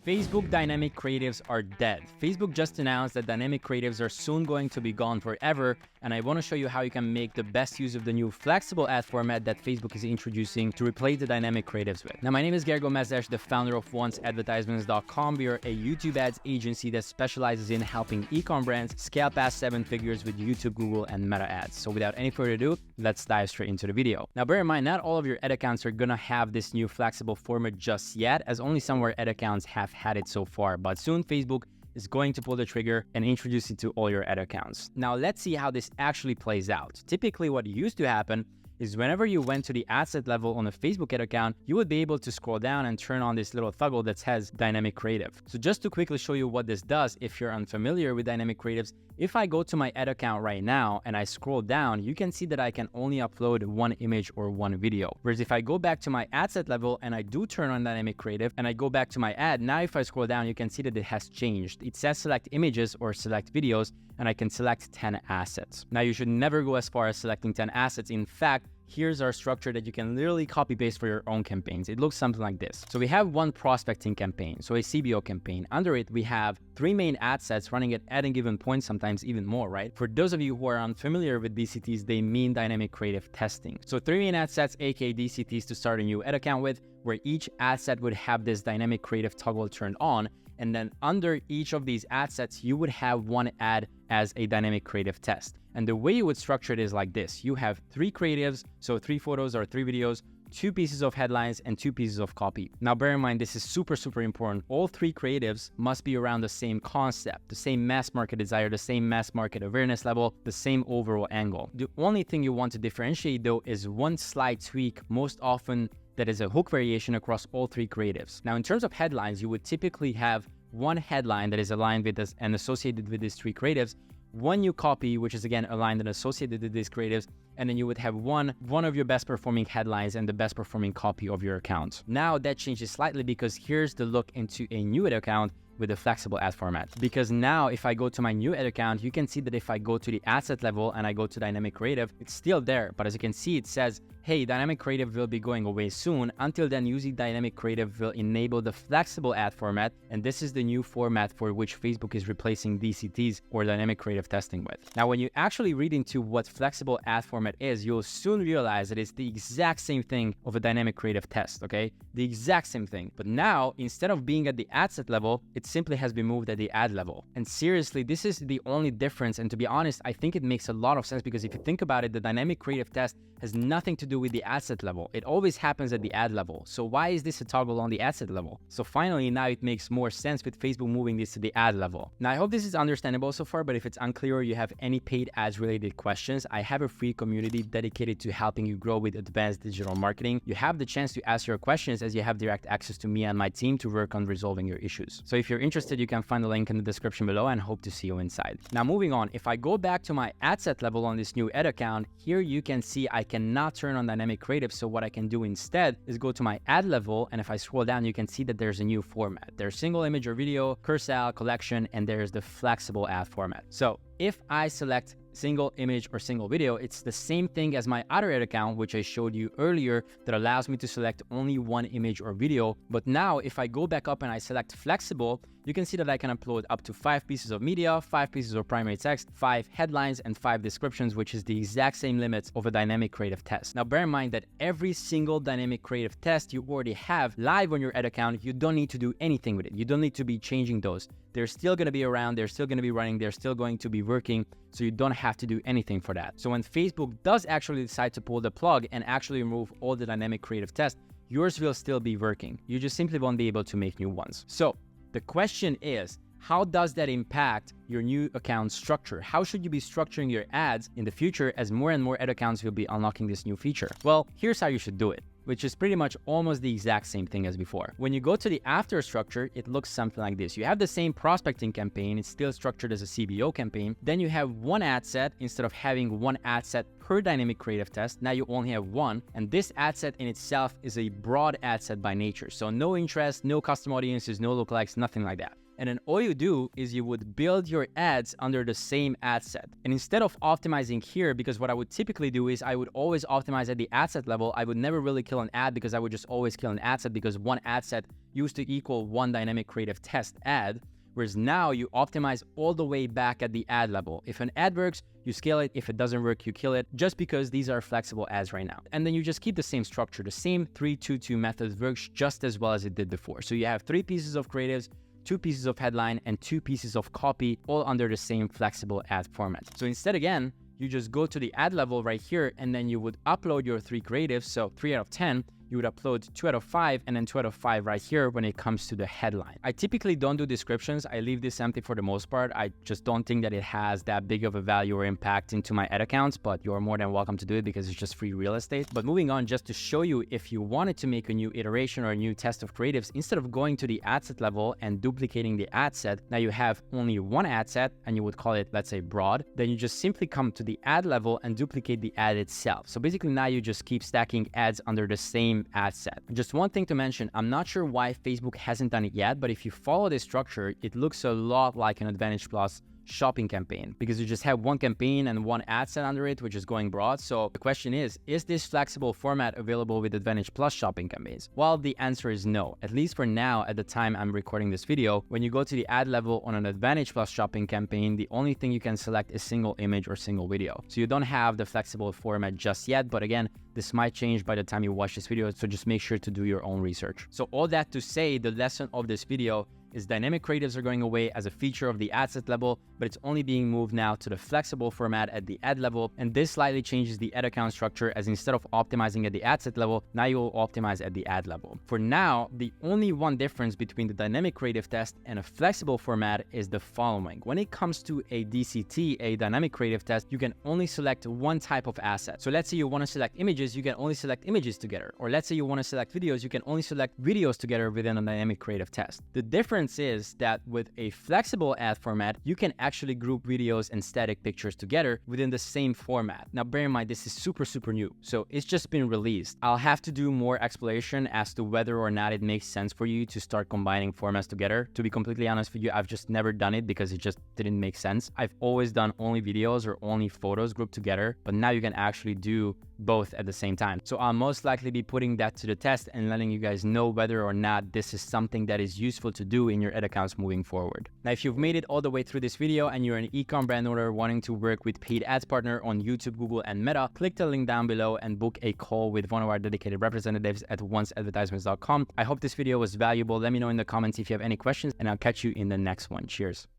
Facebook dynamic creatives are dead. Facebook just announced that dynamic creatives are soon going to be gone forever, and I want to show you how you can make the best use of the new flexible ad format that Facebook is introducing to replace the dynamic creatives with. Now, my name is Gergo Mezes, the founder of OnceAdvertisements.com. We are a YouTube ads agency that specializes in helping e-com brands scale past 7 figures with YouTube, Google, and Meta ads. So without any further ado, let's dive straight into the video. Now, bear in mind, not all of your ad accounts are going to have this new flexible format just yet, as only some of our ad accounts have had it so far, but soon Facebook is going to pull the trigger and introduce it to all your ad accounts. Now let's see how this actually plays out. Typically what used to happen is whenever you went to the ad set level on a Facebook ad account, you would be able to scroll down and turn on this little toggle that says dynamic creative. So just to quickly show you what this does, if you're unfamiliar with dynamic creatives, if I go to my ad account right now and I scroll down, you can see that I can only upload one image or one video. Whereas if I go back to my ad set level and I do turn on dynamic creative and I go back to my ad, now if I scroll down, you can see that it has changed. It says select images or select videos, and I can select 10 assets. Now you should never go as far as selecting 10 assets. In fact, here's our structure that you can literally copy paste for your own campaigns. It looks something like this. So we have one prospecting campaign, so a CBO campaign. Under it, we have 3 main ad sets running at any given point, sometimes even more, right? For those of you who are unfamiliar with DCTs, they mean dynamic creative testing. So 3 main ad sets, aka DCTs, to start a new ad account with, where each ad set would have this dynamic creative toggle turned on. And then under each of these ad sets, you would have one ad as a dynamic creative test. And the way you would structure it is like this. You have 3 creatives, so 3 photos or 3 videos, 2 pieces of headlines, and 2 pieces of copy. Now, bear in mind, this is super important. All 3 creatives must be around the same concept, the same mass market desire, the same mass market awareness level, the same overall angle. The only thing you want to differentiate, though, is one slight tweak, most often that is a hook variation across all 3 creatives. Now, in terms of headlines, you would typically have one headline that is aligned with this and associated with these 3 creatives, one new copy, which is again aligned and associated with these creatives, and then you would have one of your best performing headlines and the best performing copy of your account. Now that changes slightly because here's the look into a new ad account with a flexible ad format. Because now if I go to my new ad account, you can see that if I go to the ad set level and I go to dynamic creative, it's still there. But as you can see, it says, hey, dynamic creative will be going away soon. Until then, using dynamic creative will enable the flexible ad format. And this is the new format for which Facebook is replacing DCTs or dynamic creative testing with. Now, when you actually read into what flexible ad format is, you'll soon realize that it's the exact same thing of a dynamic creative test, okay? The exact same thing. But now, instead of being at the ad set level, it simply has been moved at the ad level. And seriously, this is the only difference. And to be honest, I think it makes a lot of sense because if you think about it, the dynamic creative test has nothing to do with the ad set level. It always happens at the ad level. So why is this a toggle on the ad set level? So finally, now it makes more sense with Facebook moving this to the ad level. Now, I hope this is understandable so far, but if it's unclear or you have any paid ads related questions, I have a free community dedicated to helping you grow with advanced digital marketing. You have the chance to ask your questions as you have direct access to me and my team to work on resolving your issues. So if you're interested, you can find the link in the description below and hope to see you inside. Now, moving on, if I go back to my ad set level on this new ad account, here you can see I cannot turn on dynamic creative. So what I can do instead is go to my ad level, and if I scroll down, you can see that there's a new format. There's single image or video, cursor, collection, and there's the flexible ad format. So if I select single image or single video, it's the same thing as my other ad account, which I showed you earlier, that allows me to select only one image or video. But now if I go back up and I select flexible, you can see that I can upload up to 5 pieces of media, 5 pieces of primary text, 5 headlines, and 5 descriptions, which is the exact same limits of a dynamic creative test. Now, bear in mind that every single dynamic creative test you already have live on your ad account, you don't need to do anything with it. You don't need to be changing those. They're still going to be around, they're still going to be running, they're still going to be working, so you don't have to do anything for that. So when Facebook does actually decide to pull the plug and actually remove all the dynamic creative tests, yours will still be working. You just simply won't be able to make new ones. So the question is, how does that impact your new account structure? How should you be structuring your ads in the future as more and more ad accounts will be unlocking this new feature? Well, here's how you should do it, which is pretty much almost the exact same thing as before. When you go to the after structure, it looks something like this. You have the same prospecting campaign. It's still structured as a CBO campaign. Then you have one ad set instead of having one ad set per dynamic creative test. Now you only have one. And this ad set in itself is a broad ad set by nature. So no interest, no custom audiences, no lookalikes, nothing like that. And then all you do is you would build your ads under the same ad set. And instead of optimizing here, because what I would typically do is I would always optimize at the ad set level. I would never really kill an ad because I would just always kill an ad set because one ad set used to equal one dynamic creative test ad. Whereas now you optimize all the way back at the ad level. If an ad works, you scale it. If it doesn't work, you kill it, just because these are flexible ads right now. And then you just keep the same structure. The same 3-2-2 method works just as well as it did before. So you have 3 pieces of creatives, 2 pieces of headline, and 2 pieces of copy, all under the same flexible ad format. So instead, again, you just go to the ad level right here, and then you would upload your 3 creatives. So 3 out of 10. You would upload 2 out of 5 and then 2 out of 5 right here when it comes to the headline. I typically don't do descriptions. I leave this empty for the most part. I just don't think that it has that big of a value or impact into my ad accounts, but you're more than welcome to do it because it's just free real estate. But moving on, just to show you, if you wanted to make a new iteration or a new test of creatives, instead of going to the ad set level and duplicating the ad set, now you have only one ad set and you would call it, let's say, broad. Then you just simply come to the ad level and duplicate the ad itself. So basically now you just keep stacking ads under the same ad set. Just one thing to mention, I'm not sure why Facebook hasn't done it yet, but if you follow this structure, it looks a lot like an Advantage Plus shopping campaign, because you just have one campaign and one ad set under it, which is going broad. So the question is this flexible format available with Advantage Plus shopping campaigns? Well, the answer is no, at least for now. At the time I'm recording this video, when you go to the ad level on an Advantage Plus shopping campaign, the only thing you can select is single image or single video. So you don't have the flexible format just yet, but again, this might change by the time you watch this video, so just make sure to do your own research. So all that to say, the lesson of this video is dynamic creatives are going away as a feature of the ad set level, but it's only being moved now to the flexible format at the ad level. And this slightly changes the ad account structure, as instead of optimizing at the ad set level, now you will optimize at the ad level. For now, the only one difference between the dynamic creative test and a flexible format is the following. When it comes to a DCT, a dynamic creative test, you can only select one type of asset. So let's say you want to select images, you can only select images together. Or let's say you want to select videos, you can only select videos together within a dynamic creative test. The difference is that with a flexible ad format, you can actually group videos and static pictures together within the same format. Now, bear in mind, this is super new, so it's just been released. I'll have to do more exploration as to whether or not it makes sense for you to start combining formats together. To be completely honest with you, I've just never done it because it just didn't make sense. I've always done only videos or only photos grouped together, but now you can actually do both at the same time. So I'll most likely be putting that to the test and letting you guys know whether or not this is something that is useful to do in your ad accounts moving forward. Now, if you've made it all the way through this video and you're an e-com brand owner wanting to work with paid ads partner on YouTube, Google, and Meta, click the link down below and book a call with one of our dedicated representatives at onceadvertisements.com. I hope this video was valuable. Let me know in the comments if you have any questions, and I'll catch you in the next one. Cheers.